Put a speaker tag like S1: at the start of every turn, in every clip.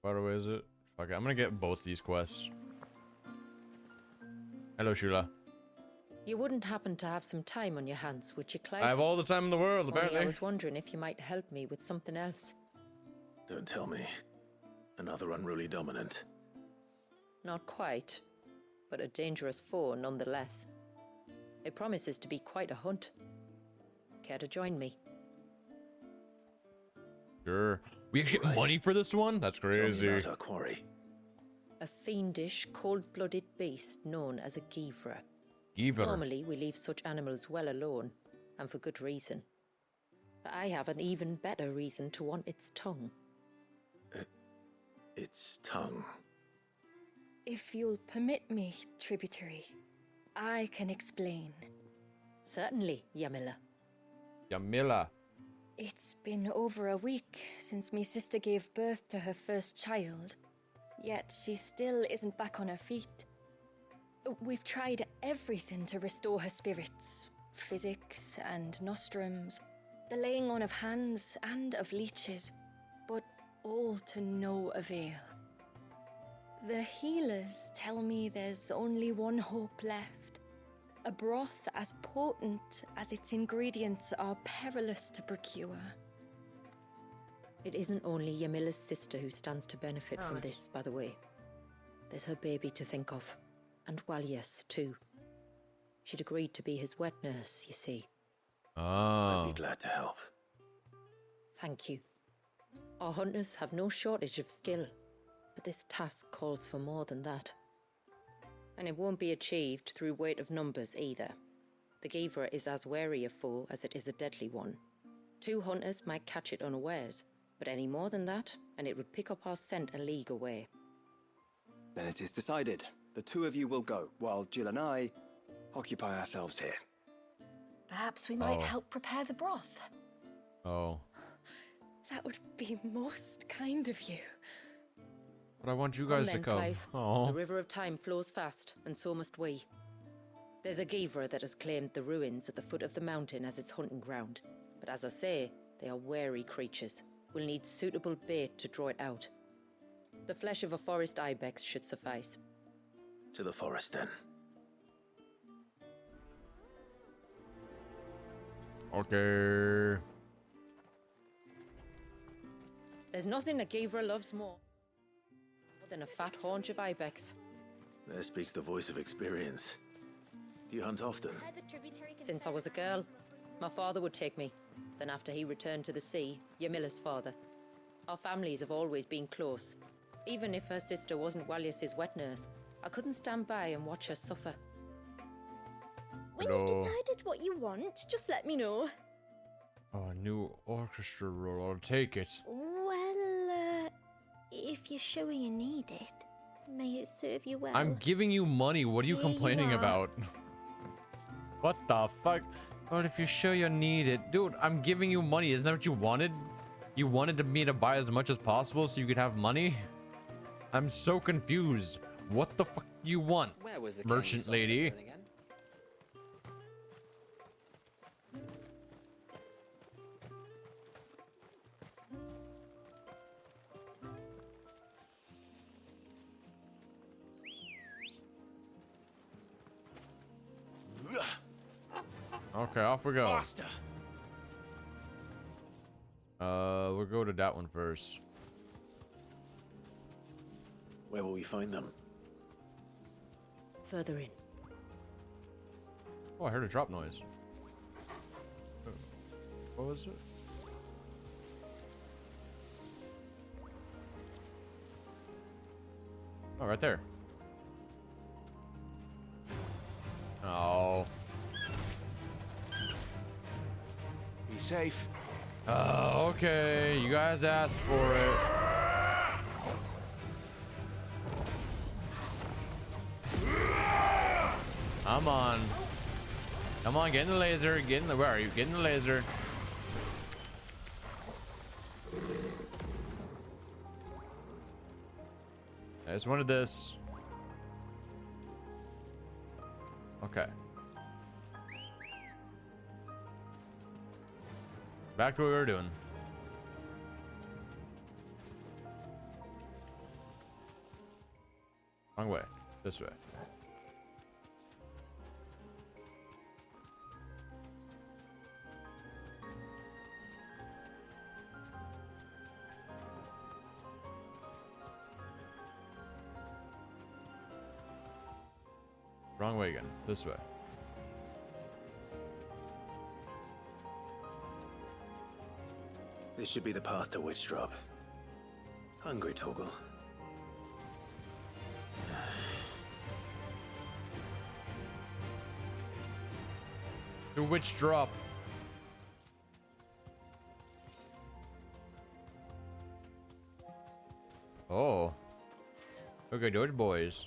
S1: far away is it? Fuck it, I'm gonna get both these quests. Hello, Shula.
S2: You wouldn't happen to have some time on your hands, would you, Clive?
S1: I have all the time in the world, apparently.
S2: Only I was wondering if you might help me with something else.
S3: Don't tell me. Another unruly dominant.
S2: Not quite, but a dangerous foe nonetheless. It promises to be quite a hunt. Care to join me?
S1: Sure. We actually get money for this one? That's crazy.
S3: Tell me about our quarry.
S2: A fiendish, cold-blooded beast known as a Givra.
S1: Giver.
S2: Normally, we leave such animals well alone, and for good reason. But I have an even better reason to want its tongue.
S3: Its tongue.
S4: If you'll permit me, tributary, I can explain.
S2: Certainly, Yamila.
S1: Yamila.
S4: It's been over a week since me sister gave birth to her first child, yet she still isn't back on her feet. We've tried everything to restore her spirits. Physics and nostrums, the laying on of hands and of leeches, but all to no avail. The healers tell me there's only one hope left. A broth as potent as its ingredients are perilous to procure.
S2: It isn't only Yamila's sister who stands to benefit from this, by the way. There's her baby to think of. And Walias, too. She'd agreed to be his wet nurse, you see.
S1: Oh.
S3: I'd be glad to help.
S2: Thank you. Our hunters have no shortage of skill, but this task calls for more than that. And it won't be achieved through weight of numbers either. The Givra is as wary a foe as it is a deadly one. 2 hunters might catch it unawares, but any more than that, and it would pick up our scent a league away.
S5: Then it is decided. The 2 of you will go, while Jill and I occupy ourselves here.
S6: Perhaps we might
S1: Oh.
S6: help prepare the broth.
S1: Oh.
S4: That would be most kind of you.
S1: But I want you
S2: Come
S1: guys to
S2: then,
S1: come.
S2: Clive.
S1: Oh.
S2: The river of time flows fast, and so must we. There's a Givra that has claimed the ruins at the foot of the mountain as its hunting ground. But as I say, they are wary creatures. We'll need suitable bait to draw it out. The flesh of a forest ibex should suffice.
S3: To the forest, then.
S1: Okay.
S2: There's nothing a Givra loves more than a fat haunch of ibex.
S3: There speaks the voice of experience. Do you hunt often?
S2: Since I was a girl, my father would take me. Then after he returned to the sea, Yamila's father. Our families have always been close. Even if her sister wasn't Walias's wet nurse, I couldn't stand by and watch her suffer.
S7: When you've decided what you want, just let me know.
S1: Oh, new orchestra roll. I'll take it.
S7: Well, if you're sure you need it, may it serve you well.
S1: I'm giving you money. What are you
S7: Here you
S1: complaining
S7: are.
S1: about? What the fuck? But if you're sure you need it. Dude, I'm giving you money. Isn't that what you wanted? You wanted me to buy as much as possible so you could have money? I'm so confused. What the fuck do you want,
S8: Where was the
S1: merchant
S8: king's
S1: lady?
S8: offering again?
S1: Okay, off we go.
S3: Faster!
S1: We'll go to that one first.
S3: Where will we find them?
S2: Further in.
S1: Oh, I heard a drop noise. What was it? Oh, right there. Oh.
S5: Be safe.
S1: Oh, okay. You guys asked for it. Come on. Come on, get in the laser. Get in the. Where are you? Get in the laser. I just wanted this. Okay. Back to what we were doing. Wrong way. This way. Wrong way again. This way.
S3: This should be the path to Witch Drop. Hungry, Torgal?
S1: The Witch Drop. Oh. Okay, those boys.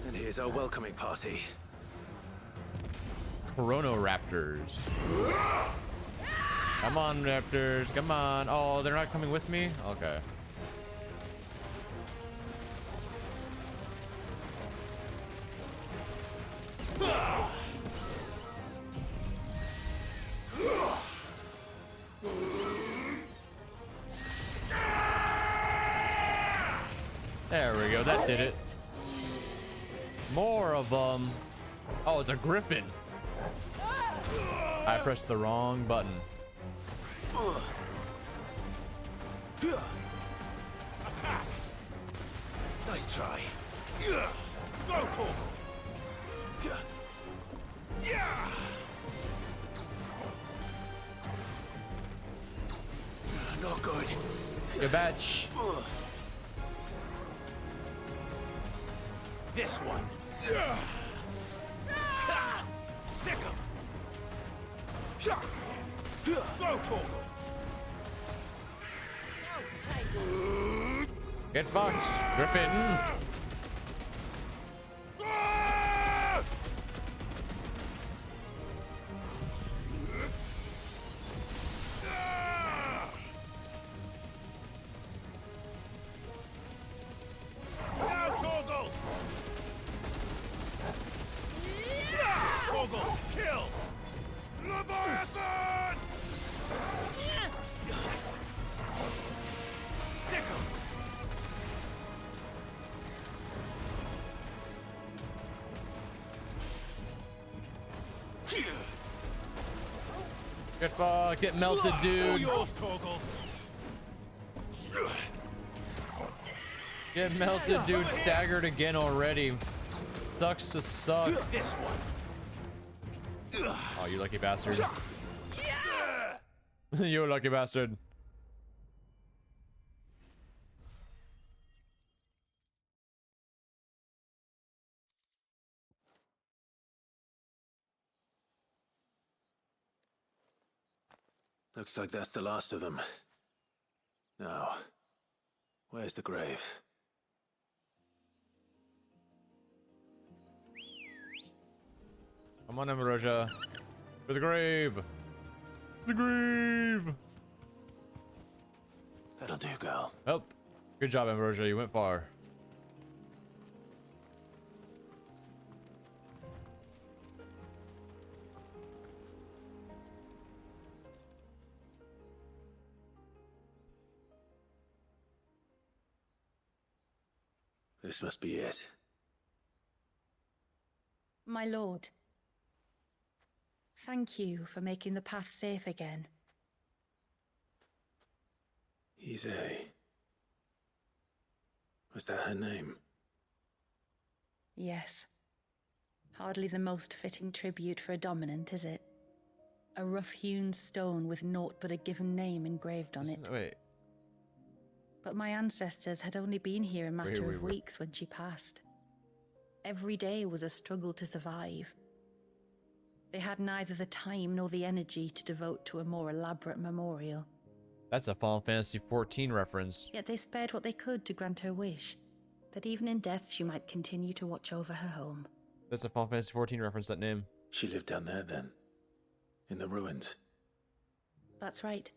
S3: And here's our welcoming party.
S1: Chronoraptors. Come on, raptors. Come on. Oh, they're not coming with me? Okay. There we go. That did it. More of them. Oh, it's a griffin. I pressed the wrong button.
S3: Attack! Nice try. Go, Torgal! Yeah! Not good.
S1: Good batch.
S3: This one. Sick of. Go, Torgal!
S1: Get fucked, Griffin.
S3: Now, Torgal! Torgal, kill! Leviathan! Sick of.
S1: Get fucked. Get melted, dude.
S3: Yours, Torgal.
S1: Get melted, dude. Staggered again already. Sucks to suck.
S3: This one.
S1: Oh, you lucky bastard. You lucky bastard.
S3: Looks like that's the last of them. Now, where's the grave?
S1: Come on, Ambrosia. For the grave. The grave.
S3: That'll do, girl.
S1: Oh, good job, Ambrosia. You went far.
S3: This must be it.
S6: My lord, thank you for making the path safe again.
S3: XVI. Was that her name?
S6: Yes. Hardly the most fitting tribute for a dominant, is it? A rough-hewn stone with naught but a given name engraved on it.
S1: Wait.
S6: But my ancestors had only been here a matter of weeks when she passed. Every day was a struggle to survive. They had neither the time nor the energy to devote to a more elaborate memorial.
S1: That's a Final Fantasy XIV reference.
S6: Yet they spared what they could to grant her wish, that even in death she might continue to watch over her home.
S1: That's a Final Fantasy XIV reference, that name.
S3: She lived down there then? In the ruins?
S6: That's right.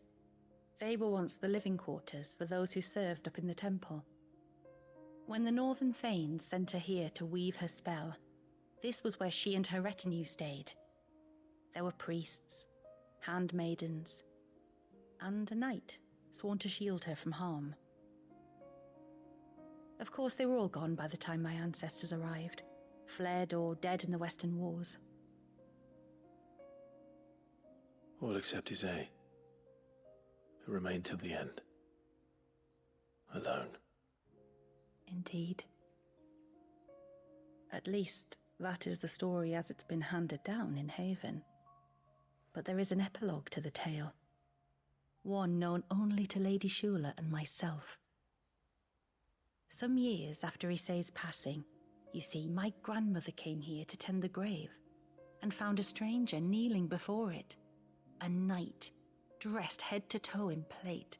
S6: They were once the living quarters for those who served up in the temple. When the Northern Thanes sent her here to weave her spell, this was where she and her retinue stayed. There were priests, handmaidens, and a knight sworn to shield her from harm. Of course, they were all gone by the time my ancestors arrived, fled or dead in the Western Wars.
S3: All except XVI, who remained till the end. Alone.
S6: Indeed. At least, that is the story as it's been handed down in Haven. But there is an epilogue to the tale. One known only to Lady Shula and myself. Some years after Issei's passing, you see, my grandmother came here to tend the grave and found a stranger kneeling before it. A knight, dressed head to toe in plate.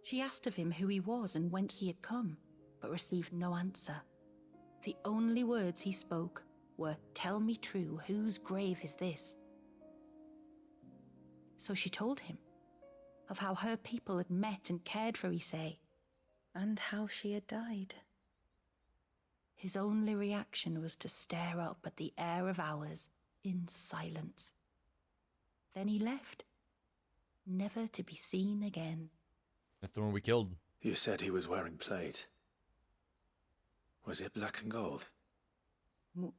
S6: She asked of him who he was and whence he had come, but received no answer. The only words he spoke were, "Tell me true, whose grave is this?" So she told him of how her people had met and cared for Issei, and how she had died. His only reaction was to stare up at the Heir of Hours in silence. Then he left, never to be seen again.
S1: That's the one we killed.
S3: You said he was wearing plate. Was it black and gold?
S6: Do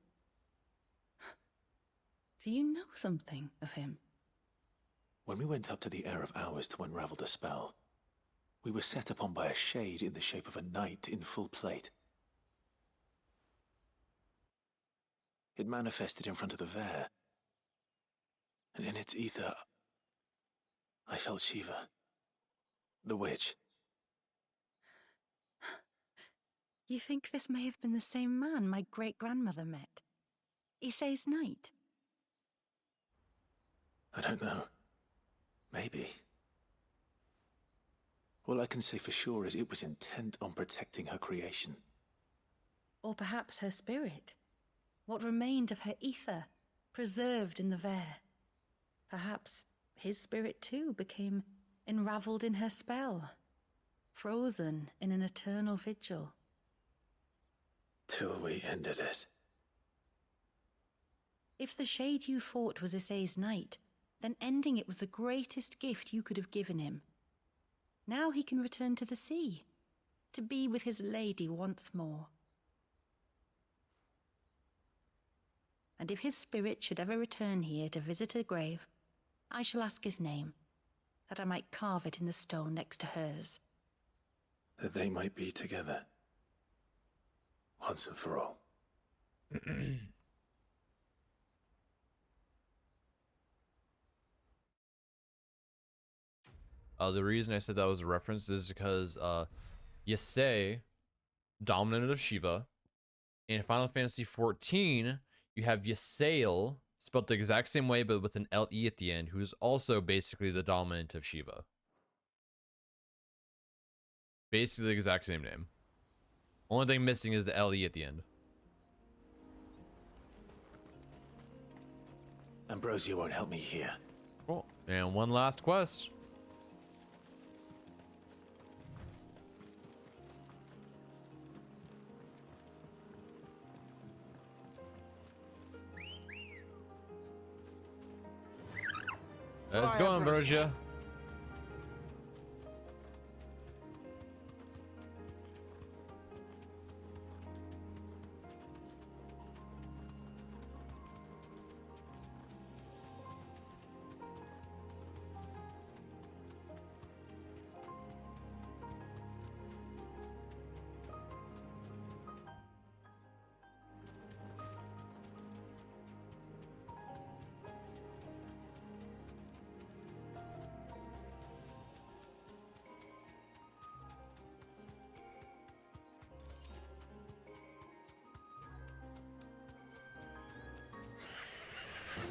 S6: you know something of him?
S3: When we went up to the Heir of Hours to unravel the spell, we were set upon by a shade in the shape of a knight in full plate. It manifested in front of the Vair, and in its ether, I felt Shiva, the witch.
S6: You think this may have been the same man my great-grandmother met? Issei's knight?
S3: I don't know. Maybe. All I can say for sure is it was intent on protecting her creation.
S6: Or perhaps her spirit? What remained of her ether, preserved in the Vair? Perhaps his spirit too became enraveled in her spell, frozen in an eternal vigil.
S3: Till we ended it.
S6: If the shade you fought was Issei's knight, then ending it was the greatest gift you could have given him. Now he can return to the sea, to be with his lady once more. And if his spirit should ever return here to visit her grave, I shall ask his name, that I might carve it in the stone next to hers.
S3: That they might be together. Once and for all.
S1: The reason I said that was a reference is because Issei, dominant of Shiva. In Final Fantasy XIV, you have Ysael, spelled the exact same way but with an L-E at the end, who's also basically the dominant of Shiva. Basically the exact same name. Only thing missing is the L-E at the end.
S3: Ambrosia won't help me here.
S1: Cool. And one last quest. Let's go, Ambrosia.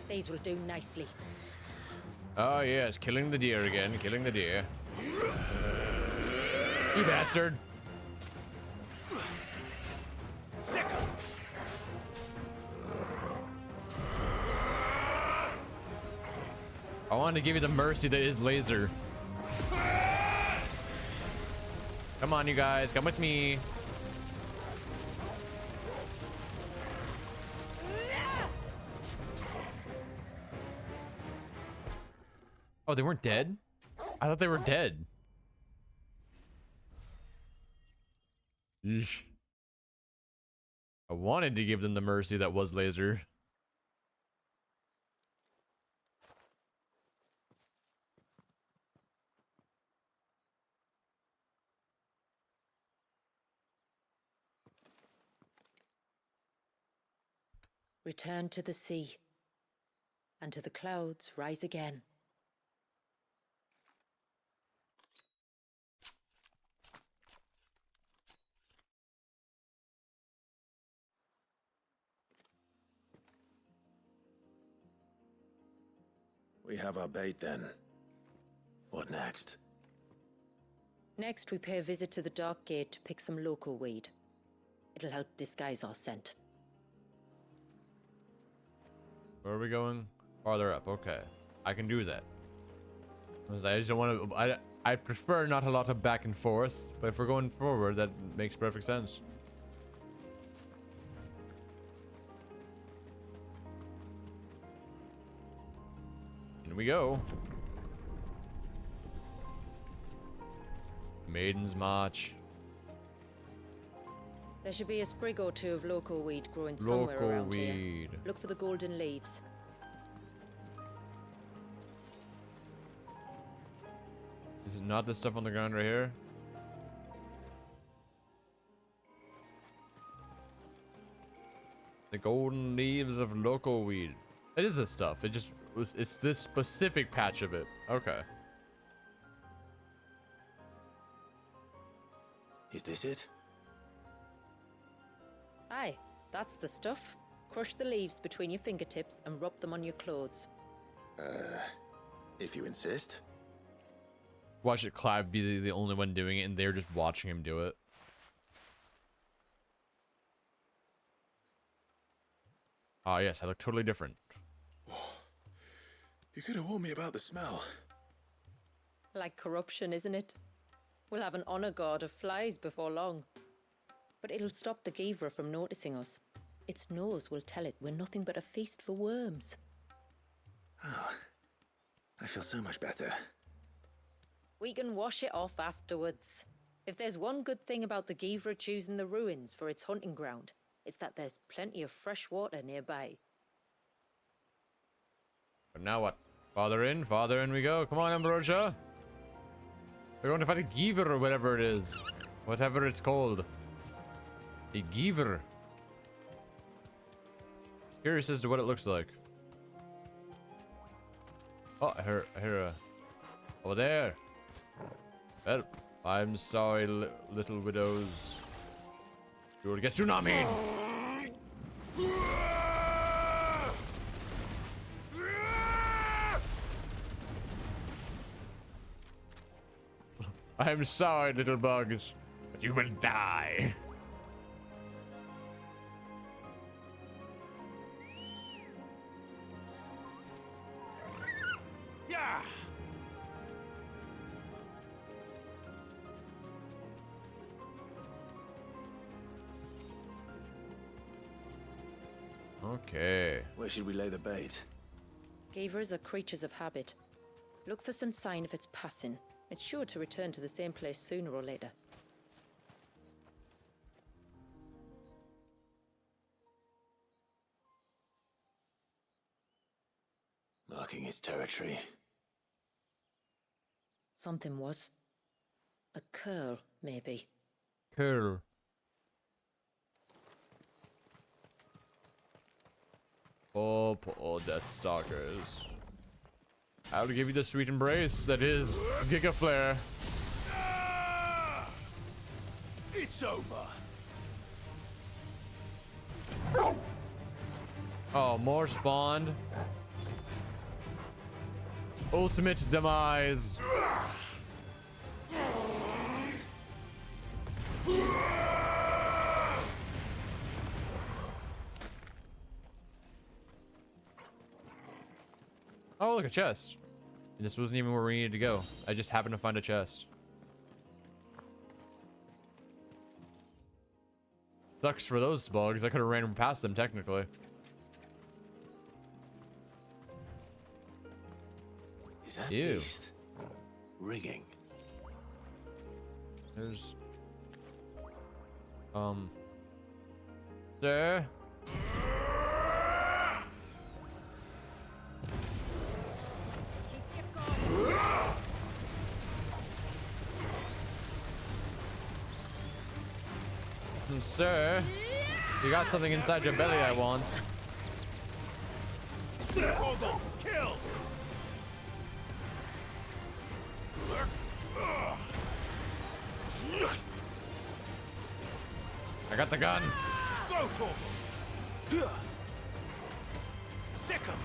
S2: These will do nicely.
S1: Oh yes, killing the deer again, killing the deer. You bastard. I wanted to give you the mercy that is laser. Come on, you guys, come with me. Oh, they weren't dead? I thought they were dead. Yeesh. I wanted to give them the mercy that was laser.
S2: Return to the sea, and to the clouds rise again.
S3: We have our bait then. What next?
S2: Next, we pay a visit to the Dark Gate to pick some local weed. It'll help disguise our scent.
S1: Where are we going? Farther up. Okay. I can do that. 'Cause I just don't want to... I prefer not a lot of back and forth, but if we're going forward, that makes perfect sense. In we go. Maiden's March.
S2: There should be a sprig or two of local weed growing somewhere
S1: Local
S2: around
S1: weed.
S2: here. Look for the golden leaves.
S1: Is it not the stuff on the ground right here? The golden leaves of local weed. It is this stuff. It just was. It's this specific patch of it. Okay.
S3: Is this it?
S2: Aye, that's the stuff. Crush the leaves between your fingertips and rub them on your clothes.
S3: If you insist.
S1: Watch it, Clive be the only one doing it, and they're just watching him do it. Ah, yes, I look totally different.
S3: You could have warned me about the smell.
S2: Like corruption, isn't it? We'll have an honor guard of flies before long. But it'll stop the Givra from noticing us. Its nose will tell it we're nothing but a feast for worms.
S3: Oh, I feel so much better.
S2: We can wash it off afterwards. If there's one good thing about the Givra choosing the ruins for its hunting ground, it's that there's plenty of fresh water nearby.
S1: But now what? Farther in we go. Come on, Ambrosia. We're going to fight a Giver or whatever it is. Whatever it's called. A Giver. Curious as to what it looks like. Oh, I hear a... Over there. Well, I'm sorry, little widows. You'll get tsunami. I'm sorry, little bugs, but you will die.
S3: Yeah.
S1: Okay.
S3: Where should we lay the bait?
S2: Givers are creatures of habit. Look for some sign of its passing. It's sure to return to the same place sooner or later.
S3: Marking its territory.
S2: Something was. A curl, maybe.
S1: Cool. Oh, poor Death Stalkers. I'll give you the sweet embrace that is Giga Flare.
S3: It's over.
S1: Oh, more spawned. Ultimate demise. Oh, look, a chest. And this wasn't even where we needed to go. I just happened to find a chest. Sucks for those bugs. I could have ran past them technically.
S3: Is that
S1: Ew.
S3: beast rigging?
S1: There's... Sir? Sir? You got something inside your belly I want.
S3: Kill!
S1: I got the gun.
S3: Go, Torgal! Sick him!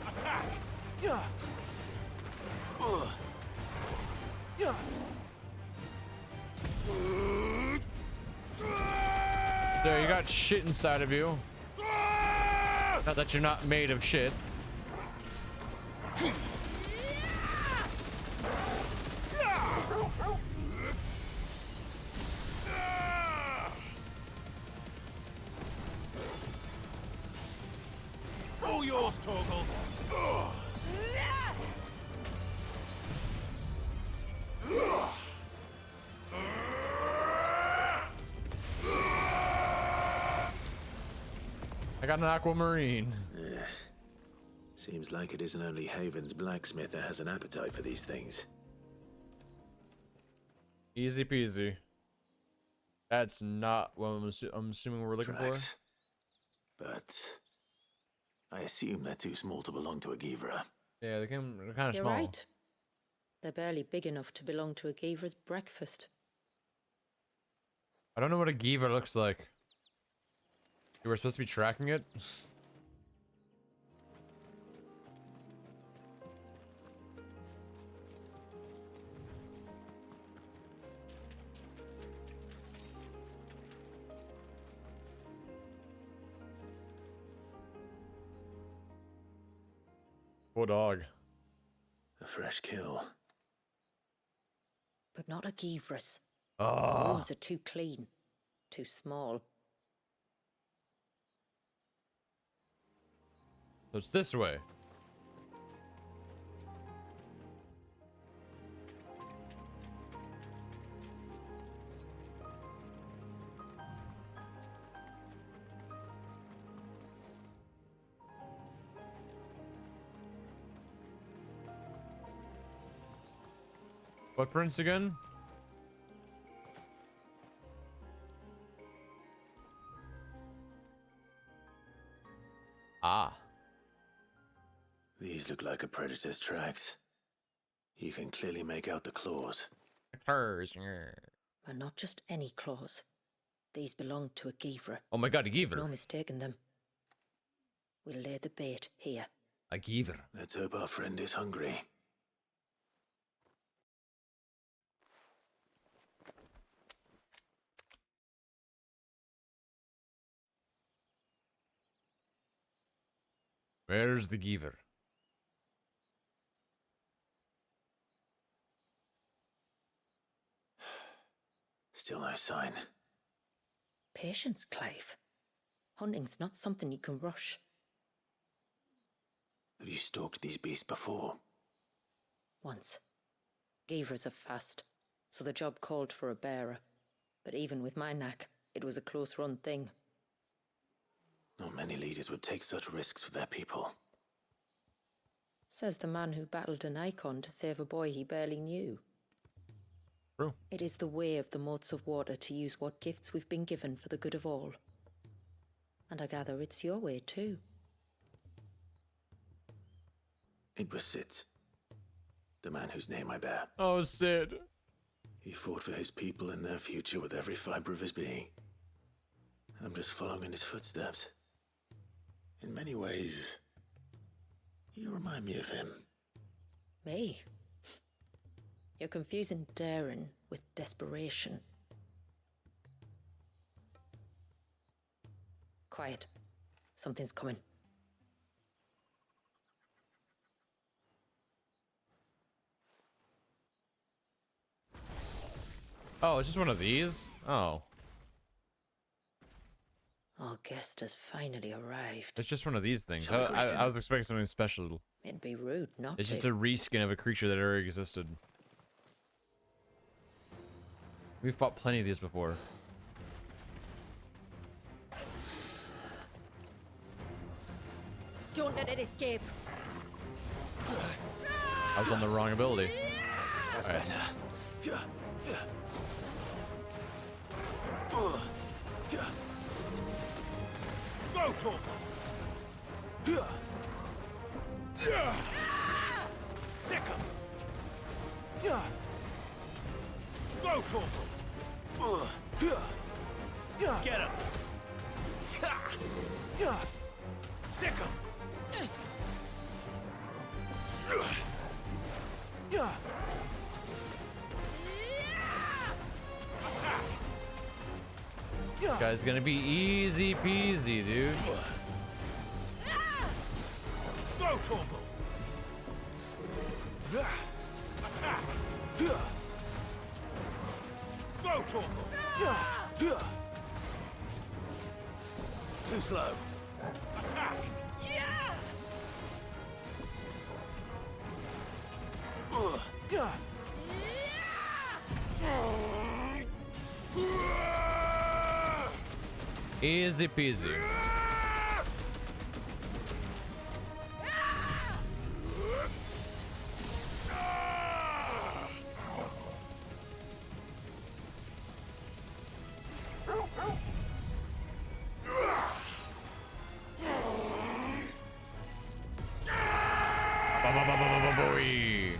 S3: Attack!
S1: There, you got shit inside of you. Not that you're not made of shit.
S3: All yours, Torgal!
S1: I got an aquamarine.
S3: Seems like it isn't only Haven's blacksmith that has an appetite for these things.
S1: Easy peasy. That's not what I'm assuming we're looking
S3: Tracks. But I assume they're too small to belong to a Givra.
S1: for. Yeah, they're kind of
S2: You're
S1: small.
S2: right. They're barely big enough to belong to a Givra's breakfast.
S1: I don't know what a Giver looks like. You were supposed to be tracking it? Poor dog.
S3: A fresh kill.
S2: But not a Givra's. The
S1: Oh,
S2: wounds are too clean, too small.
S1: so it's this way. Footprints again? Ah.
S3: These look like a predator's tracks. You can clearly make out the claws.
S2: And not just any claws. These belong to a Givra.
S1: Oh my god, a
S2: There's no
S1: Giver.
S2: mistaking them. We'll lay the bait here.
S1: A Giver.
S3: Let's hope our friend is hungry.
S1: Where's the Giver?
S3: Still no sign.
S2: Patience, Clive. Hunting's not something you can rush.
S3: Have you stalked these beasts before?
S2: Once. Givras are fast, so the job called for a bearer. But even with my knack, it was a close-run thing.
S3: Not many leaders would take such risks for their people.
S2: Says the man who battled an icon to save a boy he barely knew.
S1: True.
S2: It is the way of the motes of water to use what gifts we've been given for the good of all. And I gather it's your way too.
S3: It was Sid, the man whose name I bear.
S1: Oh, Sid.
S3: He fought for his people and their future with every fiber of his being. I'm just following in his footsteps. In many ways, you remind me of him.
S2: Me? You're confusing daring with desperation. Quiet. Something's coming.
S1: Oh, it's just one of these? Oh.
S2: Oh, Our guest has finally arrived.
S1: It's just one of these things.
S3: Shall we greet
S1: I
S3: him?
S1: was expecting something special.
S2: It'd be rude not
S1: It's
S2: to.
S1: just a reskin of a creature that already existed. We've fought plenty of these before.
S2: Don't let it escape.
S1: I was on the wrong ability.
S3: That's
S1: All right.
S3: better. Yeah, yeah. Yeah. Go, Torgal. Yeah. Yeah. Sick him. Yeah. Go, Torgal. Yeah. Yeah. Get him. Yeah. Sick him. Yeah. Attack. Yeah.
S1: Guy's gonna be easy peasy, dude.
S3: Go, Torgal. Yeah. Attack. Yeah. Go, Torgal. Yeah. Yeah. Too slow. Attack. Yeah. Yeah.
S1: Easy peasy. Boy.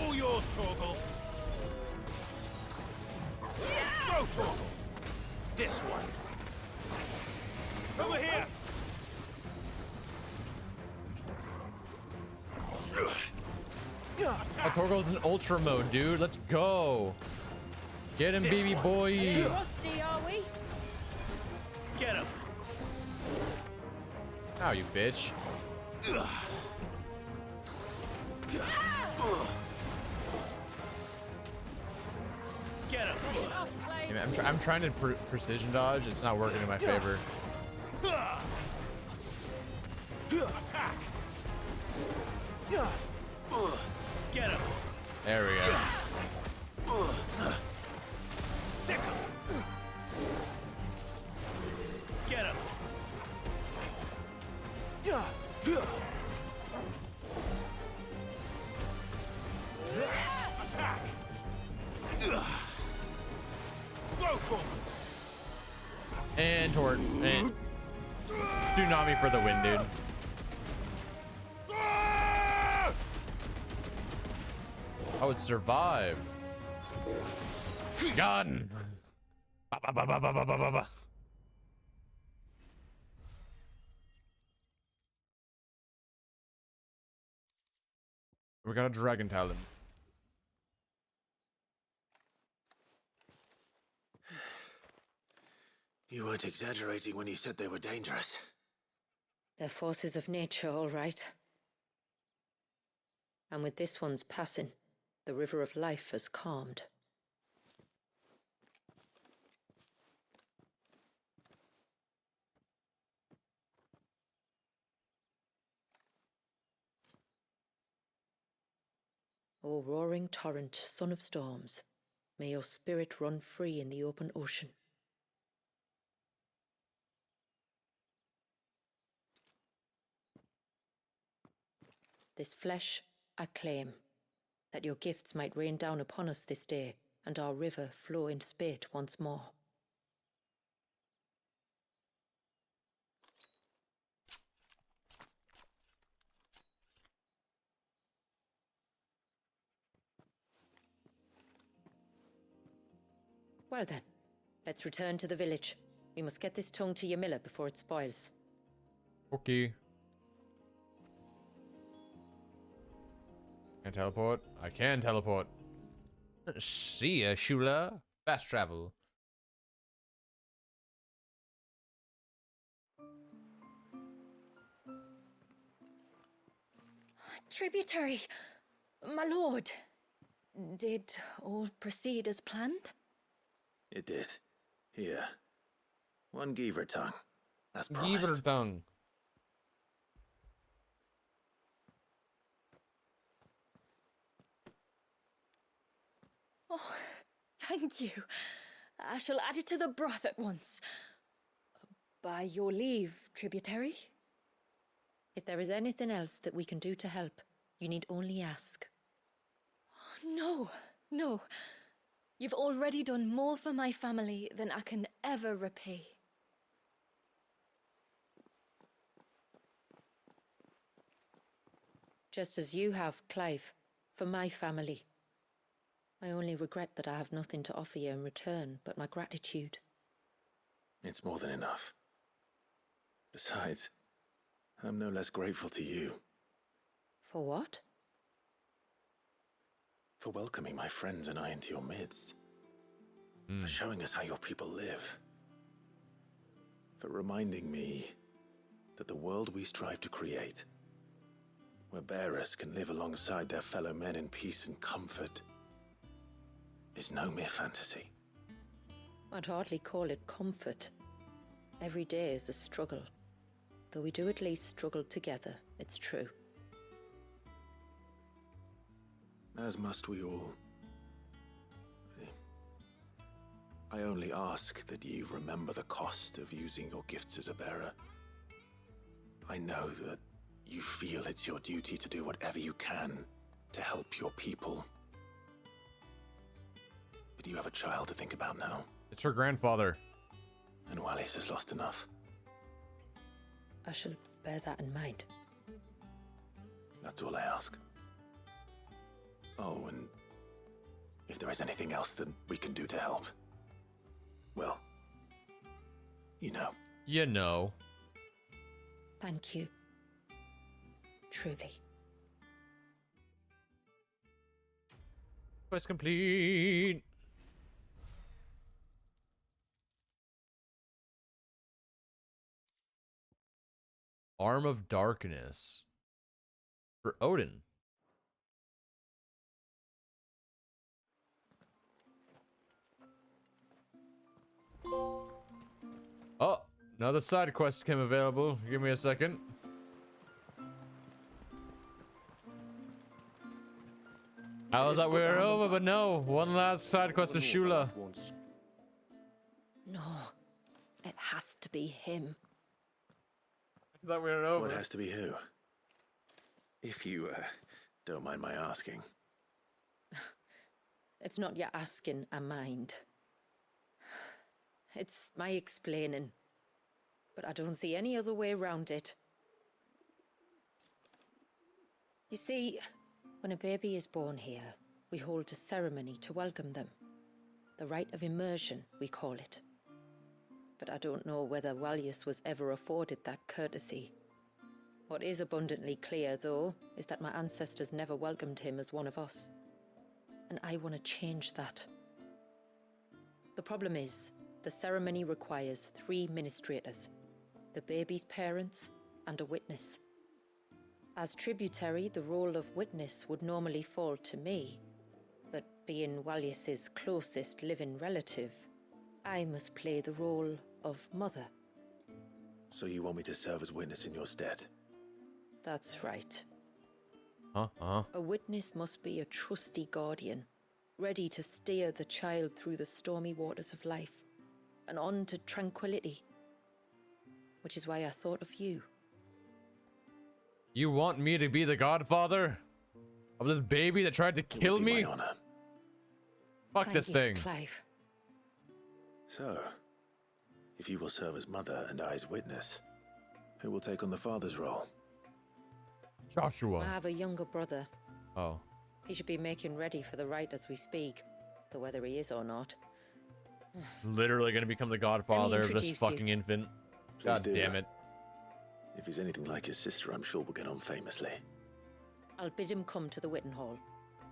S3: All yours, Torgal. Go, Torgal. This one. Over here.
S1: Torgo's in ultra mode, dude. Let's go. Get him,
S3: This
S1: baby
S3: one.
S1: boy.
S2: Rusty, are we?
S3: Get him.
S1: Ow, you bitch.
S3: Get him.
S1: Hey, man, I'm trying to precision dodge. It's not working in my favor.
S3: Attack. Get him.
S1: There we go.
S3: Sick him. Get him. Attack. Go, Torgal.
S1: And tort. And tsunami for the win, dude. I would survive. Gun. Ba, ba, ba, ba, ba, ba, ba, ba, ba. We got a dragon talon.
S3: You weren't exaggerating when you said they were dangerous.
S2: They're forces of nature, all right. And with this one's passing, the river of life has calmed. O roaring torrent, son of storms, may your spirit run free in the open ocean. This flesh I claim, that your gifts might rain down upon us this day, and our river flow in spate once more. Well then, let's return to the village. We must get this tongue to Yamila before it spoils.
S1: Okay. Can teleport? I can teleport. See ya, Shula. Fast travel.
S4: Tributary, my lord. Did all proceed as planned?
S3: It did. Here. One Geaver tongue. As
S1: Give her
S3: promised.
S1: tongue.
S4: Oh, thank you. I shall add it to the broth at once. By your leave, tributary.
S2: If there is anything else that we can do to help, you need only ask.
S4: No, no. You've already done more for my family than I can ever repay.
S2: Just as you have, Clive, for my family. I only regret that I have nothing to offer you in return but my gratitude.
S3: It's more than enough. Besides, I'm no less grateful to you
S2: For what?
S3: for welcoming my friends and I into your midst. For showing us how your people live. For reminding me that the world we strive to create, where bearers can live alongside their fellow men in peace and comfort, is no mere fantasy.
S2: I'd hardly call it comfort. Every day is a struggle. Though we do at least struggle together, it's true.
S3: As must we all. I only ask that you remember the cost of using your gifts as a bearer. I know that you feel it's your duty to do whatever you can to help your people. But you have a child to think about now,
S1: It's her grandfather.
S3: and Wallis has lost enough.
S2: I shall bear that in mind.
S3: That's all I ask. Oh, and if there is anything else that we can do to help, well, you know.
S1: You know.
S2: Thank you. Truly.
S1: Quest complete. Arm of Darkness. For Odin. Oh, another side quest came available. Give me a second. I thought we were over, but no. One last side quest of Shula.
S2: No, it has to be him.
S1: I thought we were over.
S3: What has to be who? If you, don't mind my asking.
S2: It's not your asking, I mind. It's my explaining. But I don't see any other way around it. You see, when a baby is born here, we hold a ceremony to welcome them. The rite of immersion, we call it. But I don't know whether Wallius was ever afforded that courtesy. What is abundantly clear, though, is that my ancestors never welcomed him as one of us. And I want to change that. The problem is, the ceremony requires 3 ministrators, the baby's parents and a witness. As tributary, the role of witness would normally fall to me, but being Wallius's closest living relative, I must play the role of mother.
S3: So you want me to serve as witness in your stead?
S2: That's right.
S1: Uh-huh.
S2: A witness must be a trusty guardian, ready to steer the child through the stormy waters of life and on to tranquility. Which is why I thought of you.
S1: You want me to be the godfather of this baby that tried to
S3: It would
S1: kill
S3: be
S1: me?
S3: my honor.
S1: Fuck
S2: Thank
S1: this
S2: you,
S1: thing.
S2: Clive.
S3: So, if you will serve as mother and I as witness, who will take on the father's role?
S2: I
S1: Joshua.
S2: have a younger brother.
S1: Oh.
S2: He should be making ready for the rite as we speak, though whether he is or not.
S1: Literally gonna become the godfather of this
S2: introduce you.
S1: fucking infant.
S3: Please
S1: God
S3: do.
S1: damn it.
S3: If he's anything like his sister, I'm sure we'll get on famously.
S2: I'll bid him come to the Witten Hall.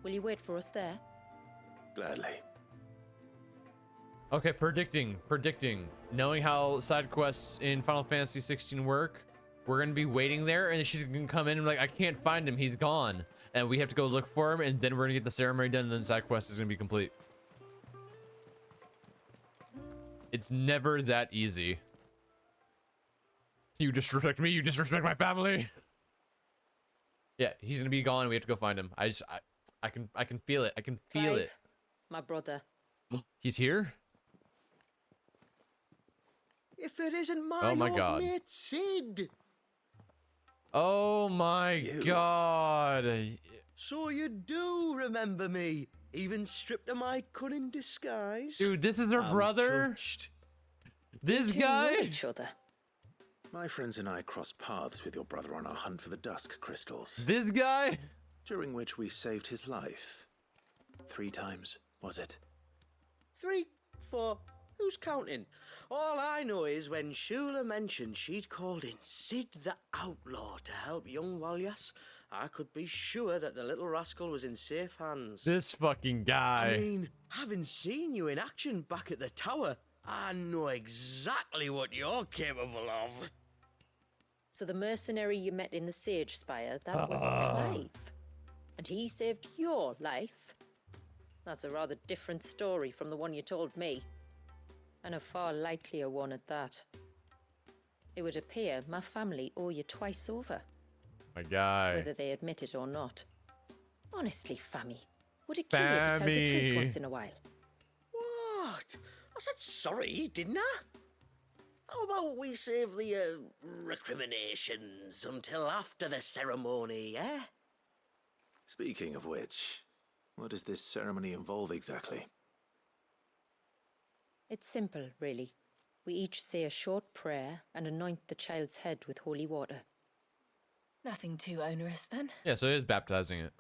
S2: Will you wait for us there?
S3: Gladly.
S1: Okay, predicting. Knowing how side quests in Final Fantasy 16 work, we're gonna be waiting there, and she's gonna come in and be like, I can't find him, he's gone. and we have to go look for him, and then we're gonna get the ceremony done, and then the side quest is gonna be complete. It's never that easy. You disrespect me, you disrespect my family. Yeah, he's gonna be gone. We have to go find him. I can feel it. I can feel
S2: Clive,
S1: it.
S2: my brother.
S1: He's here?
S8: If it isn't my,
S1: Oh my
S8: old
S1: God.
S8: mate Sid.
S1: Oh my
S3: You.
S1: God.
S8: So you do remember me, even stripped of my cunning disguise.
S1: Dude, this is her
S3: I'm
S1: brother?
S3: touched.
S1: This
S2: Do you know
S1: guy?
S2: each other?
S3: My friends and I crossed paths with your brother on our hunt for the dusk crystals,
S1: This guy?
S3: during which we saved his life. 3 times, was it?
S8: 3, 4, who's counting? All I know is when Shula mentioned she'd called in Sid the Outlaw to help young Walyas, I could be sure that the little rascal was in safe hands.
S1: This fucking guy.
S8: I mean, having seen you in action back at the tower, I know exactly what you're capable of.
S2: So the mercenary you met in the Sage Spire, that was Clive. And he saved your life? That's a rather different story from the one you told me. And a far likelier one at that. It would appear my family owe you twice over,
S1: My guy.
S2: whether they admit it or not. Honestly, Fammy, would it kill you to tell the truth
S1: Fammy.
S2: once in a while?
S8: What? I said sorry, didn't I? How about we save the recriminations until after the ceremony, eh?
S3: Speaking of which, what does this ceremony involve exactly?
S2: It's simple, really. We each say a short prayer and anoint the child's head with holy water.
S4: Nothing too onerous then.
S1: Yeah, so he is baptizing it.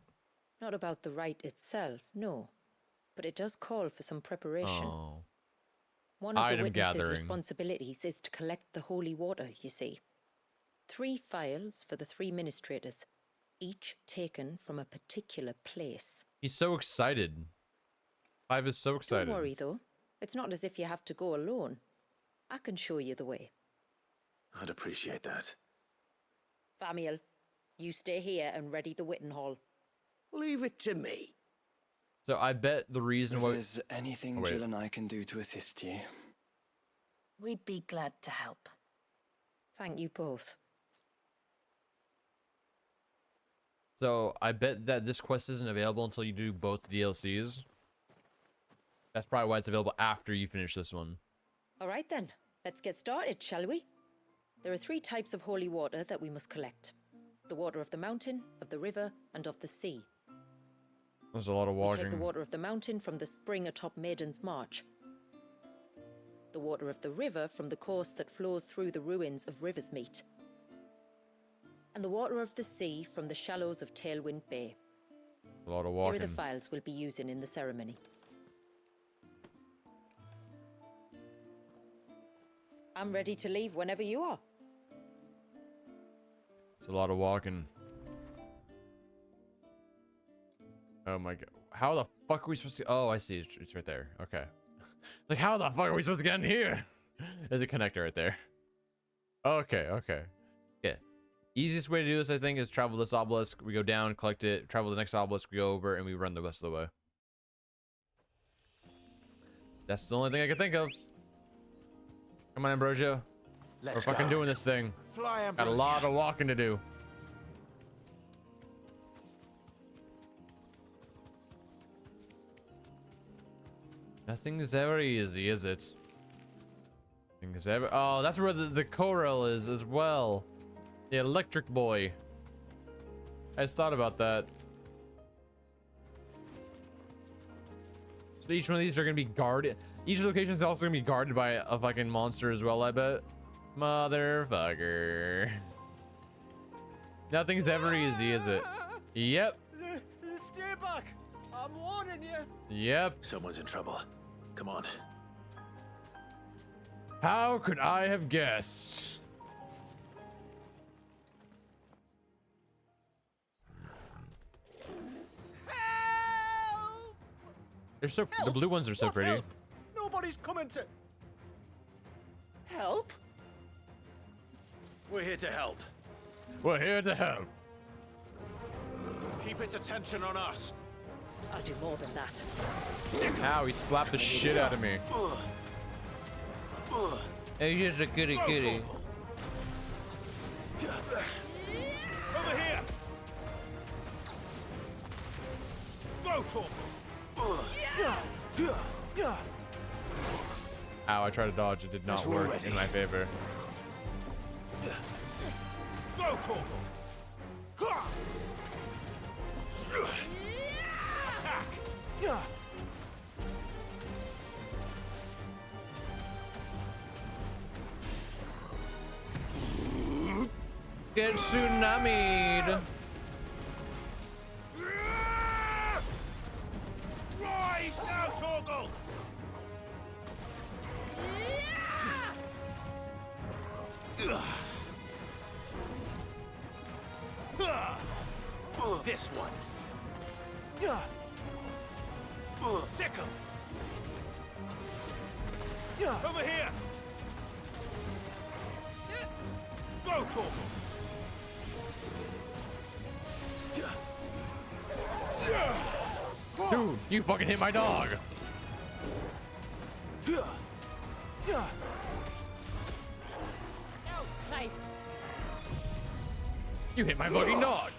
S2: Not about the rite itself, no. But it does call for some preparation.
S1: Oh.
S2: One of the
S1: Item
S2: witnesses'
S1: gathering.
S2: responsibilities is to collect the holy water, you see. 3 phials for the 3 ministrators, each taken from a particular place.
S1: He's so excited. Clive is so excited.
S2: Don't worry, though. It's not as if you have to go alone. I can show you the way.
S3: I'd appreciate that.
S2: Famiel, you stay here and ready the Witten Hall.
S8: Leave it to me.
S1: So I bet the reason
S5: If
S1: why...
S5: there's anything
S1: Oh, wait.
S5: Jill and I can do to assist you.
S4: We'd be glad to help.
S2: Thank you both.
S1: So I bet that this quest isn't available until you do both DLCs. That's probably why it's available after you finish this one.
S2: All right then, let's get started, shall we? There are 3 types of holy water that we must collect. The water of the mountain, of the river, and of the sea.
S1: There's a lot of
S2: We
S1: walking.
S2: take the water of the mountain from the spring atop Maiden's March. The water of the river from the course that flows through the ruins of Riversmeet. And the water of the sea from the shallows of Tailwind Bay.
S1: A lot of
S2: Here are
S1: walking.
S2: the files we'll be using in the ceremony. I'm ready to leave whenever you are.
S1: It's a lot of walking. Oh my god. How the fuck are we supposed to... Oh, I see. It's right there. Okay. Like, how the fuck are we supposed to get in here? There's a connector right there. Okay, okay. Yeah. Easiest way to do this, I think, is travel this obelisk. We go down, collect it. Travel the next obelisk, we go over, and we run the rest of the way. That's the only thing I can think of. Come on, Ambrosio. We're fucking doing this thing.
S3: Fly,
S1: Got a
S3: Ambrosia.
S1: lot of walking to do. Nothing's ever easy, is it? Nothing's ever... Oh, that's where the choral is as well. The electric boy. I just thought about that. So each one of these are going to be guarded. Each location is also going to be guarded by a fucking monster as well, I bet. Motherfucker. Nothing's ever easy, is it? Yep.
S8: Stay back. I'm warning you.
S1: Yep.
S3: Someone's in trouble. Come on.
S1: How could I have guessed?
S8: Help!
S1: They're so... The blue ones are so
S8: What
S1: pretty.
S8: help? Nobody's coming to... Help?
S3: We're here to help.
S1: We're here to help.
S3: Keep its attention on us.
S2: I'll do more than that.
S1: Ow, he slapped the shit out of me. Hey, here's a goody goody.
S3: Over here. Go, Torgal.
S1: Ow, I tried to dodge. It did not work in my favor.
S3: Go, Torgal. Attack.
S1: Get tsunami'd.
S3: Rise now, Torgal. This one. Sick 'em. Over here. Go, Torgal.
S1: Dude, you fucking hit my dog. You hit my fucking dog.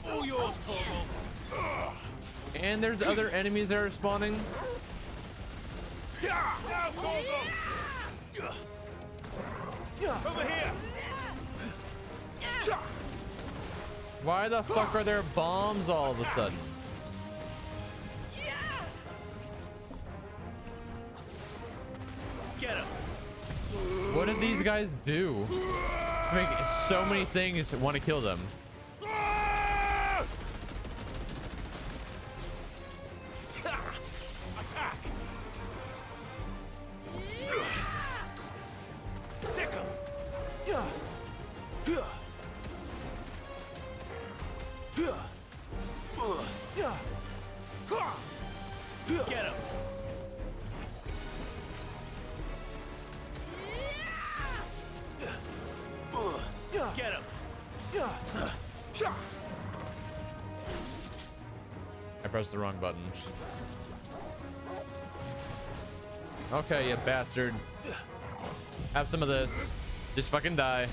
S3: All yours, Torgal.
S1: And there's other enemies that are spawning.
S3: Now, Torgal. Over here.
S1: Why the fuck are there bombs all of a sudden?
S3: Get him.
S1: What did these guys do? Make so many things want to kill them.
S3: Attack. Sick 'em. Get him. Get him.
S1: I pressed the wrong button. Okay, you bastard. Have some of this. Just fucking die.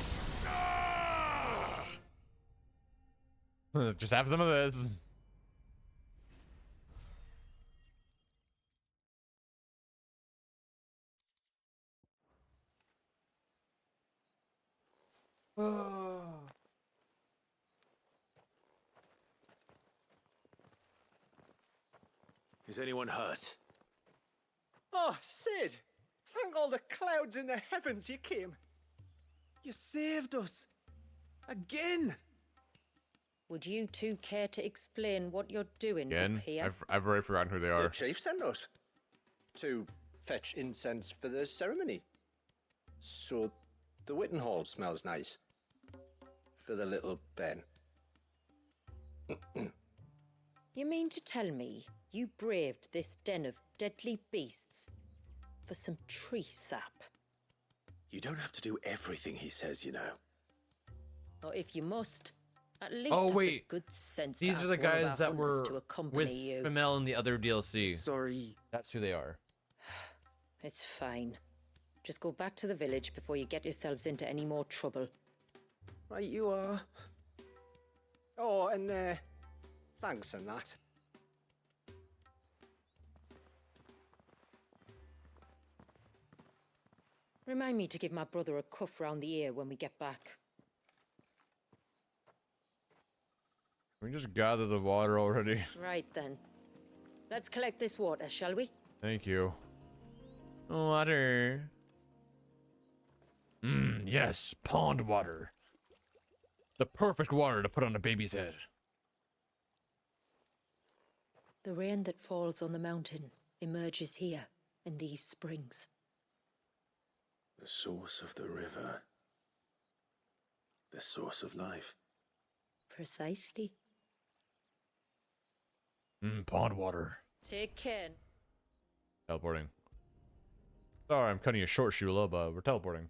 S1: Just have some of this.
S3: Is anyone hurt?
S5: Oh, Sid! Thank all the clouds in the heavens you came. You saved us. Again.
S2: Would you two care to explain what you're doing
S1: Again,
S2: up here?
S1: I've already forgotten who they
S9: The
S1: are.
S9: chief sent us to fetch incense for the ceremony. So the Witten Hall smells nice. For the little Ben.
S2: You mean to tell me you braved this den of deadly beasts for some tree sap?
S3: You don't have to do everything he says, you know.
S2: Or if you must, at least
S1: Oh,
S2: have
S1: wait.
S2: the good sense to
S1: These
S2: ask
S1: are the
S2: one of
S1: guys
S2: our
S1: that
S2: hunters
S1: were
S2: to accompany
S1: with
S2: you.
S1: Femel in the other DLC.
S5: Sorry.
S1: That's who they are.
S2: It's fine. Just go back to the village before you get yourselves into any more trouble.
S5: Right, you are. Oh, and thanks and that.
S2: Remind me to give my brother a cuff round the ear when we get back.
S1: We just gather the water already.
S2: Right then. Let's collect this water, shall we?
S1: Thank you. Water. Yes, pond water. The perfect water to put on a baby's head.
S2: The rain that falls on the mountain emerges here, in these springs.
S3: The source of the river. The source of life.
S2: Precisely.
S1: Pond water.
S2: Take care.
S1: Teleporting. Sorry, I'm cutting you short, Shula, but we're teleporting.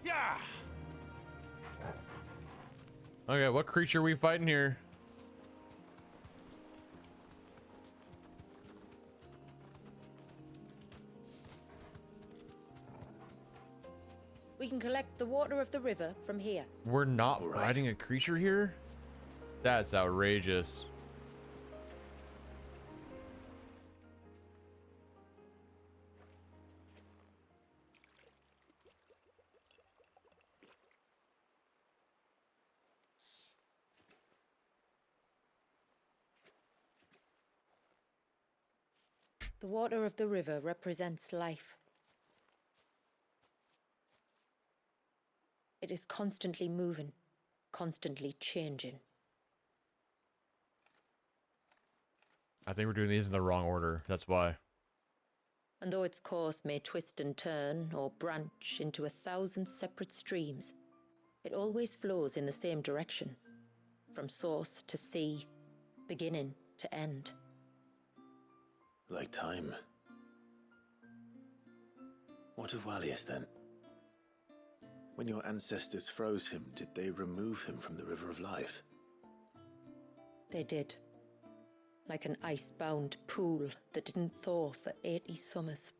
S5: Yeah.
S1: Okay, what creature are we fighting here?
S2: We can collect the water of the river from here.
S1: We're not
S3: All right.
S1: fighting a creature here? That's outrageous.
S2: The water of the river represents life. It is constantly moving, constantly changing.
S1: I think we're doing these in the wrong order. That's why.
S2: And though its course may twist and turn or branch into 1,000 separate streams, it always flows in the same direction, from source to sea, beginning to end.
S3: Like time. What of Wallius then? When your ancestors froze him, did they remove him from the River of Life?
S2: They did. Like an ice-bound pool that didn't thaw for 80 summers.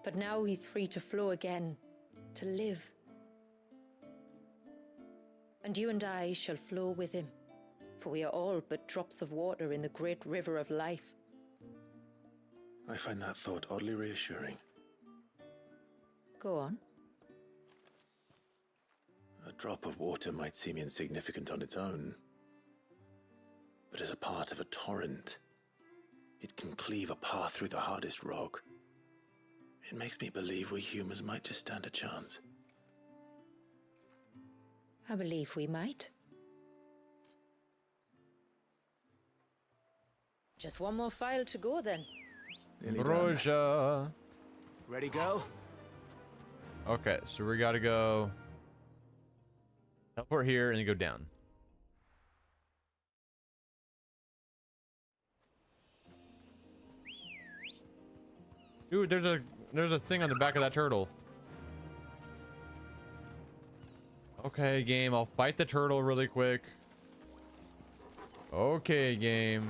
S2: But now he's free to flow again, to live. And you and I shall flow with him, for we are all but drops of water in the great river of life.
S3: I find that thought oddly reassuring.
S2: Go on.
S3: A drop of water might seem insignificant on its own, but as a part of a torrent, it can cleave a path through the hardest rock. It makes me believe we humans might just stand a chance.
S2: I believe we might. Just one more file to go then.
S3: Nearly done.
S1: Broja.
S5: Ready, go?
S1: Okay, so we gotta go teleport here and then go down. Dude, there's a thing on the back of that turtle. Okay, game, I'll fight the turtle really quick. Okay, game.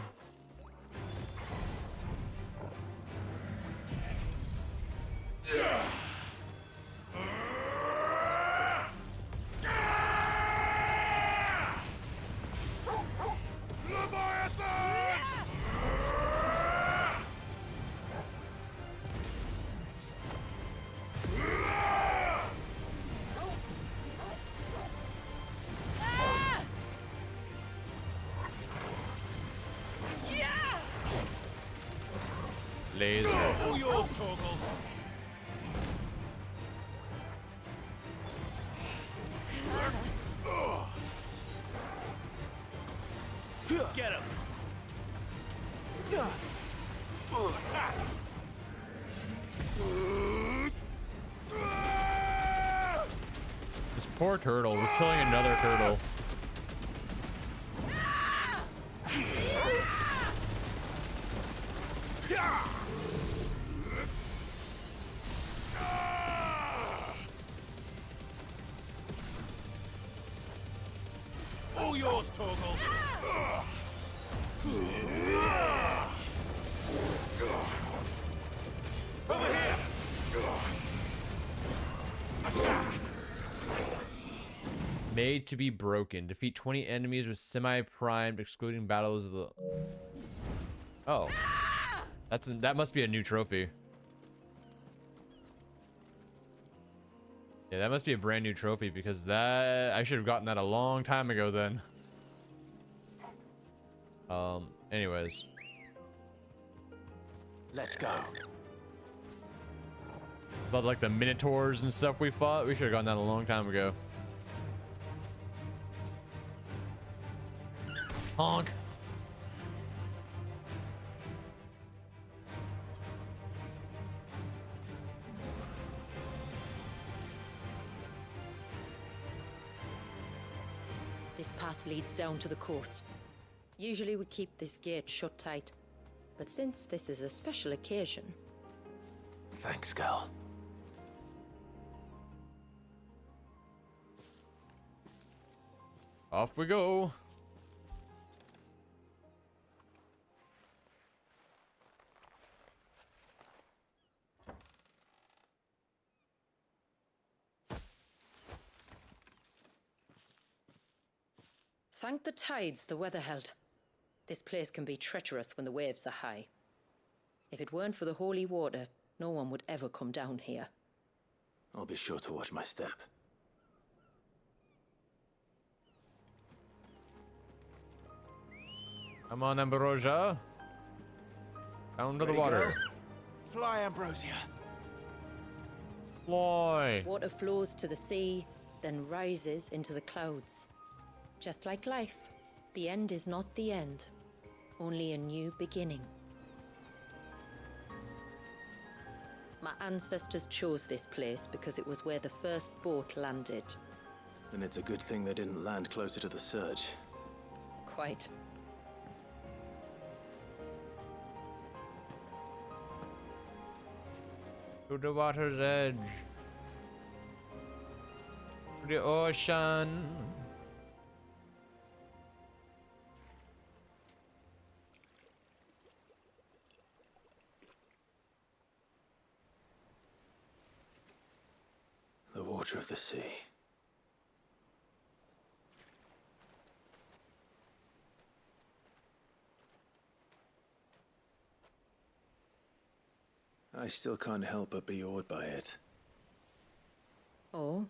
S1: Laser.
S5: All yours, Torgal. Get him. Attack.
S1: This poor turtle. We're killing another turtle.
S5: All yours, Torgal. Over here. Attack.
S1: Made to be broken. Defeat 20 enemies with semi-primed, excluding battles of the... Oh. That must be a new trophy. Yeah, that must be a brand new trophy because that... I should have gotten that a long time ago then. Anyways.
S5: Let's go.
S1: But like the Minotaurs and stuff we fought, we should have gotten that a long time ago. Honk.
S2: This path leads down to the coast. Usually we keep this gate shut tight, but since this is a special occasion...
S3: Thanks, girl.
S1: Off we go.
S2: Thank the tides the weather held. This place can be treacherous when the waves are high. If it weren't for the holy water, no one would ever come down here.
S3: I'll be sure to watch my step.
S1: Come on, Ambrosia. Down to the
S3: Ready,
S1: water.
S3: girl? Fly, Ambrosia.
S1: Fly.
S2: Water flows to the sea, then rises into the clouds. Just like life, the end is not the end, only a new beginning. My ancestors chose this place because it was where the first boat landed.
S3: And it's a good thing they didn't land closer to the surge.
S2: Quite.
S1: To the water's edge. To the ocean.
S3: The water of the sea. I still can't help but be awed by it.
S2: Oh?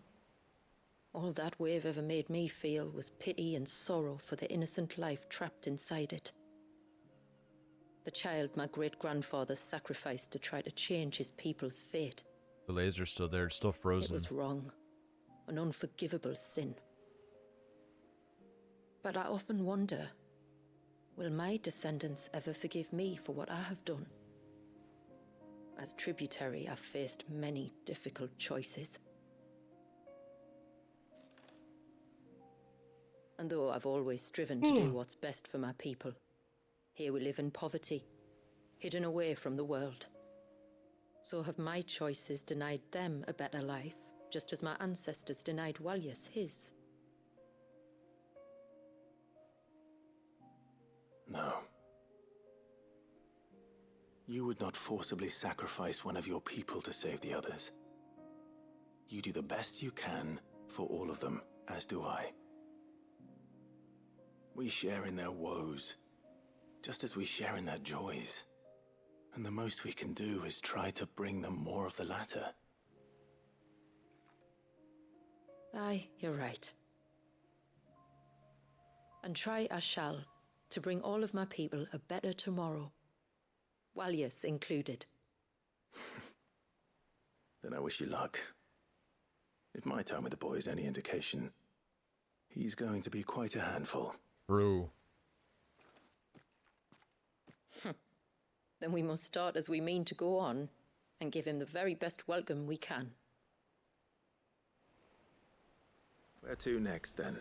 S2: All that wave ever made me feel was pity and sorrow for the innocent life trapped inside it. The child my great-grandfather sacrificed to try to change his people's fate.
S1: The laser's still there, it's still
S2: It
S1: frozen.
S2: was wrong. An unforgivable sin. But I often wonder, will my descendants ever forgive me for what I have done? As tributary, I've faced many difficult choices. And though I've always striven to do what's best for my people, here we live in poverty, hidden away from the world. So have my choices denied them a better life, just as my ancestors denied Walyas his?
S3: No. You would not forcibly sacrifice one of your people to save the others. You do the best you can for all of them, as do I. We share in their woes, just as we share in their joys. And the most we can do is try to bring them more of the latter.
S2: Aye, you're right. And try I shall, to bring all of my people a better tomorrow. Walyas included.
S3: Then I wish you luck. If my time with the boy is any indication, he's going to be quite a handful.
S1: True.
S2: Then we must start as we mean to go on, and give him the very best welcome we can.
S3: Where to next, then?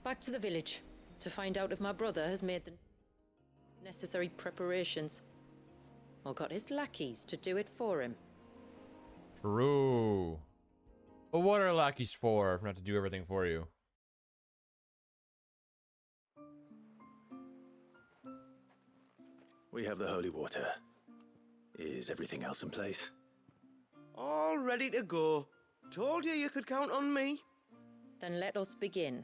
S2: Back to the village, to find out if my brother has made the necessary preparations, or got his lackeys to do it for him.
S1: True. But what are lackeys for, if not to do everything for you?
S3: We have the holy water. Is everything else in place?
S8: All ready to go. Told you could count on me.
S2: Then let us begin.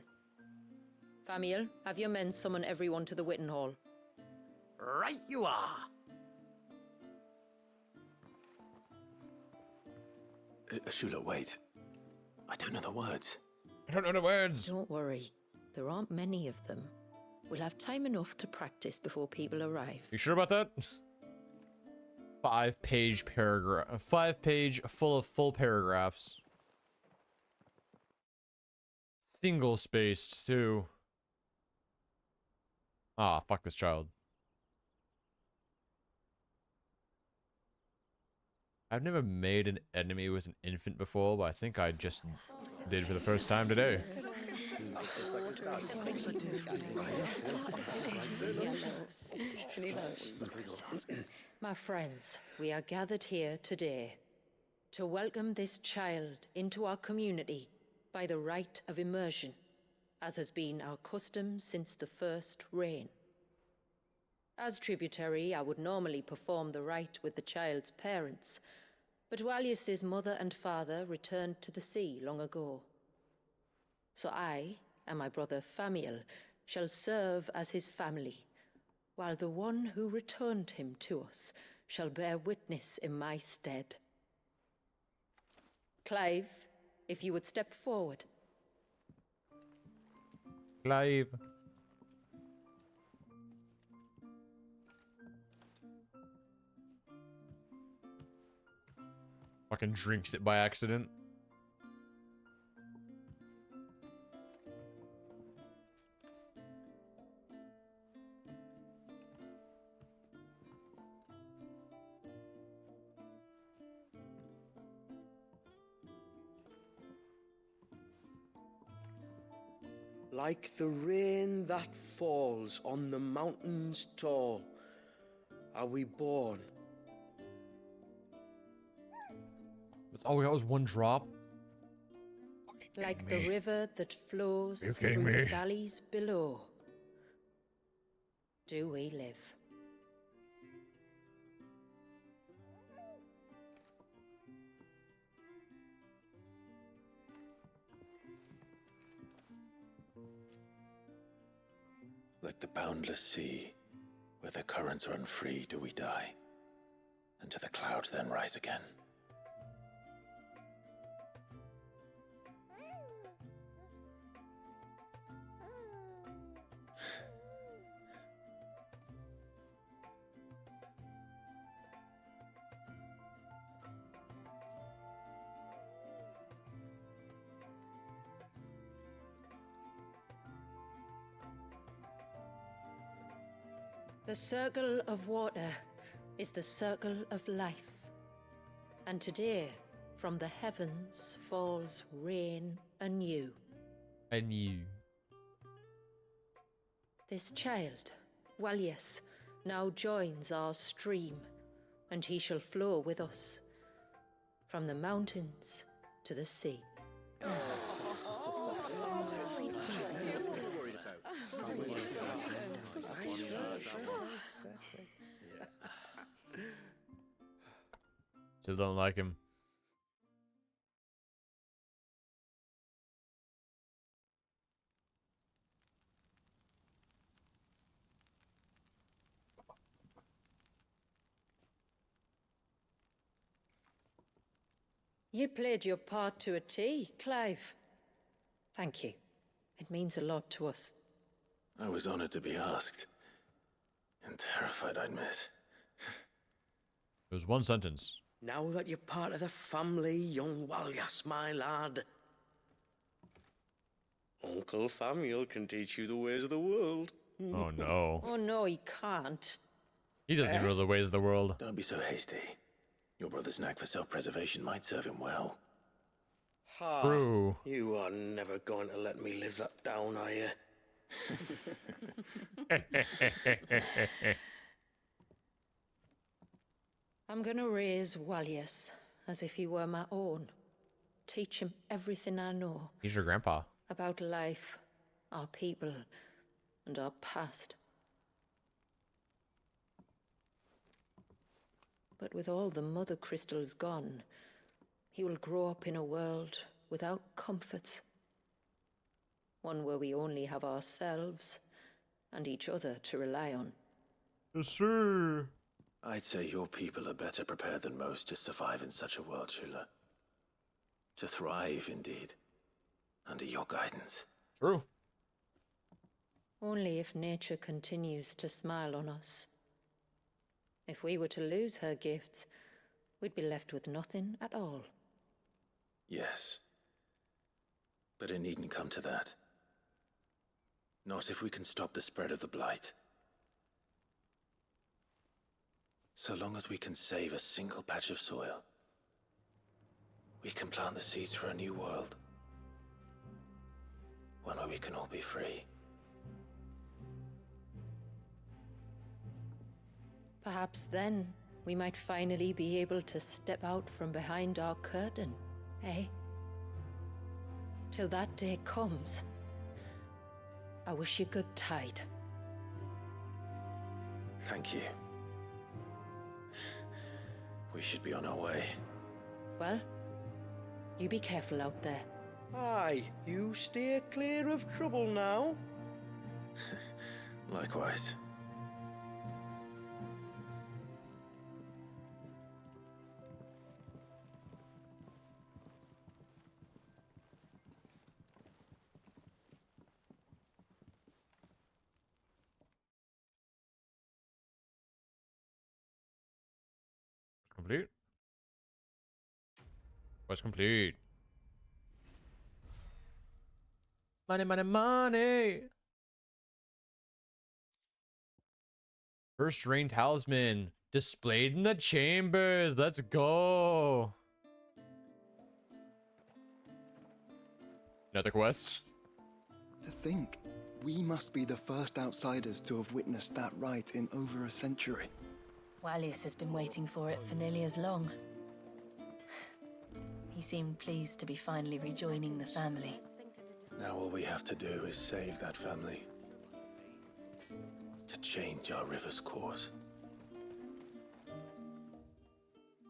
S2: Famiel, have your men summon everyone to the Witten Hall.
S8: Right you are.
S3: Shula, wait. I don't know the words.
S1: I don't know the words.
S2: Don't worry, there aren't many of them. We'll have time enough to practice before people arrive.
S1: You sure about that? 5-page paragraph. 5-page full of full paragraphs. Single spaced too. Ah, fuck this child. I've never made an enemy with an infant before, but I think I just did for the first time today.
S2: My friends, we are gathered here today to welcome this child into our community by the rite of immersion, as has been our custom since the first reign. As tributary, I would normally perform the rite with the child's parents, but Walius's mother and father returned to the sea long ago. So I and my brother Famiel shall serve as his family, while the one who returned him to us shall bear witness in my stead. Clive, if you would step forward.
S1: Clive. Fucking drinks it by accident.
S8: Like the rain that falls on the mountains tall, are we born.
S1: All we got was one drop.
S2: Like the river that flows
S1: You
S2: through
S1: kidding
S2: the
S1: me?
S2: valleys below, do we live.
S3: Like the boundless sea, where the currents run free, do we die, and to the clouds then rise again.
S2: The circle of water is the circle of life. And today, from the heavens falls rain anew.
S1: I knew.
S2: This child, Walius, now joins our stream, and he shall flow with us from the mountains to the sea.
S1: Still don't like him.
S2: You played your part to a T, Clive. Thank you. It means a lot to us.
S3: I was honored to be asked, and terrified I'd miss.
S1: It was one sentence.
S8: Now that you're part of the family, young Walyas, my lad. Uncle Famiel can teach you the ways of the world.
S1: Oh no.
S2: Oh no, he can't.
S1: He doesn't even know the ways of the world.
S3: Don't be so hasty. Your brother's knack for self-preservation might serve him well.
S8: Ha!
S1: True.
S8: You are never going to let me live that down, are you?
S2: I'm gonna raise Walius as if he were my own. Teach him everything I know
S1: He's your grandpa.
S2: about life, our people, and our past. But with all the mother crystals gone, he will grow up in a world without comforts. One where we only have ourselves and each other to rely on.
S1: Yes, sir.
S3: I'd say your people are better prepared than most to survive in such a world, Shula. To thrive, indeed, under your guidance.
S1: True.
S2: Only if nature continues to smile on us. If we were to lose her gifts, we'd be left with nothing at all.
S3: Yes. But it needn't come to that. Not if we can stop the spread of the blight. So long as we can save a single patch of soil, we can plant the seeds for a new world. One where we we can all be free.
S2: Perhaps then we might finally be able to step out from behind our curtain, eh? Till that day comes, I wish you good tide.
S3: Thank you. We should be on our way.
S2: Well, you be careful out there.
S8: Aye, you steer clear of trouble now.
S3: Likewise.
S1: Complete. Quest complete. Money, money, money. First rain talisman displayed in the chambers. Let's go. Another quest.
S10: To think, we must be the first outsiders to have witnessed that rite in over a century.
S11: Wallius has been waiting for it for nearly as long. He seemed pleased to be finally rejoining the family.
S3: Now all we have to do is save that family. To change our river's course.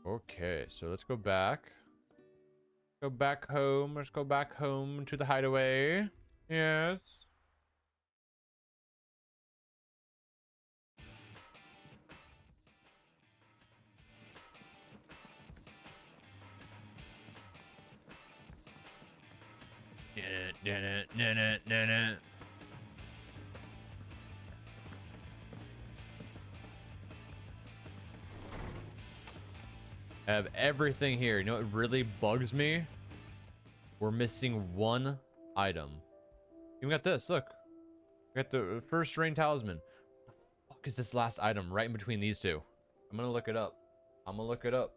S1: Okay, so let's go back. Go back home. Let's go back home to the hideaway. Yes. I have everything here. You know what really bugs me? We're missing one item. Even got this. Look. We got the first rain talisman. What the fuck is this last item right in between these two? I'm gonna look it up. I'm gonna look it up.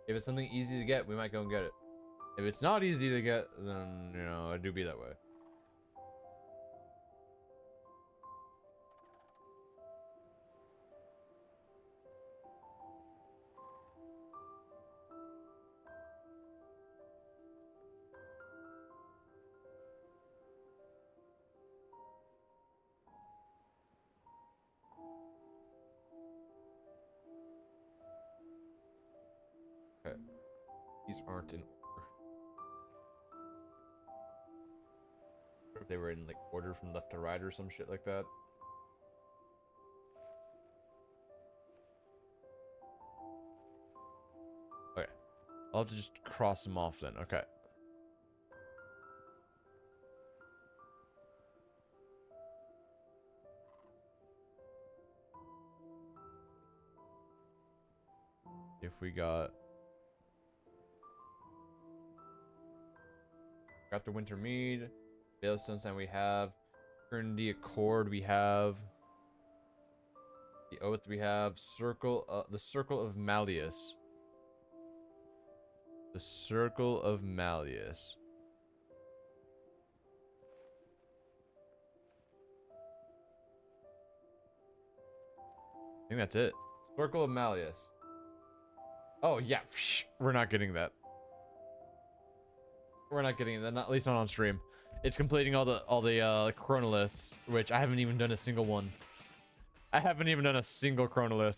S1: If it's something easy to get, we might go and get it. If it's not easy to get, then, you know, I do be that way. Okay. These aren't in order. Or if they were in like order from left to right or some shit like that. Okay. I'll have to just cross them off then. Okay. If we got the winter mead, Veil of Sunshine we have, Eternity Accord we have, the oath we have, the circle of Malleus. The circle of Malleus. I think that's it. Circle of Malleus. Oh yeah, we're not getting that. We're not getting that, at least not on stream. It's completing all the chronoliths, which I haven't even done a single one. I haven't even done a single chronolith.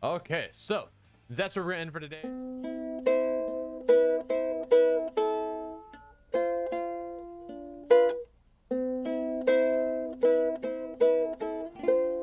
S1: Okay, so that's where we're gonna end for today.